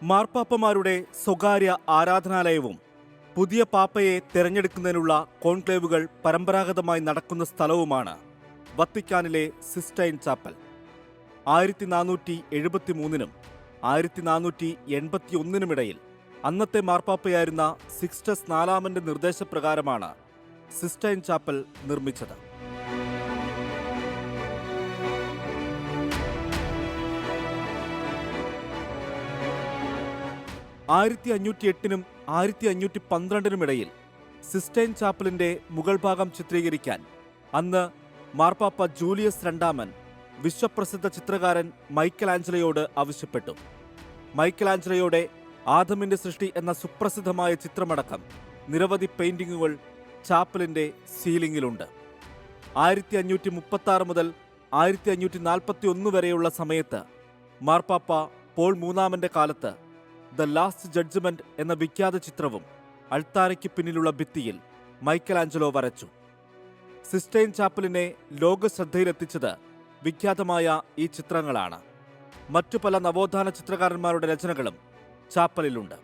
മാർപ്പാപ്പമാരുടെ സ്വകാര്യ ആരാധനാലയവും പുതിയ പാപ്പയെ തെരഞ്ഞെടുക്കുന്നതിനുള്ള കോൺക്ലേവുകൾ പരമ്പരാഗതമായി നടക്കുന്ന സ്ഥലവുമാണ് വത്തിക്കാനിലെ സിസ്റ്റൈൻ ചാപ്പൽ. 1473 1481 അന്നത്തെ മാർപ്പാപ്പയായിരുന്ന സിക്സ്റ്റസ് നാലാമന്റെ നിർദ്ദേശപ്രകാരമാണ് സിസ്റ്റൈൻ ചാപ്പൽ നിർമ്മിച്ചത്. 1508 1512 സിസ്റ്റൈൻ ചാപ്പലിന്റെ മുകൾ ഭാഗം ചിത്രീകരിക്കാൻ അന്ന് മാർപ്പാപ്പ ജൂലിയസ് രണ്ടാമൻ വിശ്വപ്രസിദ്ധ ചിത്രകാരൻ മൈക്കൽ ആഞ്ചലോയോട് ആവശ്യപ്പെട്ടു. മൈക്കൽ ആഞ്ചലോയുടെ ആദമിന്റെ സൃഷ്ടി എന്ന സുപ്രസിദ്ധമായ ചിത്രമടക്കം നിരവധി പെയിന്റിങ്ങുകൾ ചാപ്പലിന്റെ സീലിംഗിലുണ്ട്. 1536 മുതൽ 1541 വരെയുള്ള സമയത്ത് മാർപ്പാപ്പ പോൾ മൂന്നാമന്റെ കാലത്ത് ദ ലാസ്റ്റ് ജഡ്ജ്മെന്റ് എന്ന വിഖ്യാത ചിത്രവും അൾത്താരയ്ക്ക് പിന്നിലുള്ള ഭിത്തിയിൽ മൈക്കൽ ആഞ്ചലോ വരച്ചു. സിസ്റ്റൈൻ ചാപ്പലിനെ ലോക ശ്രദ്ധയിലെത്തിച്ചത് വിഖ്യാതമായ ഈ ചിത്രങ്ങളാണ്. മറ്റു പല നവോത്ഥാന ചിത്രകാരന്മാരുടെ രചനകളും ചാപ്പലിലുണ്ട്.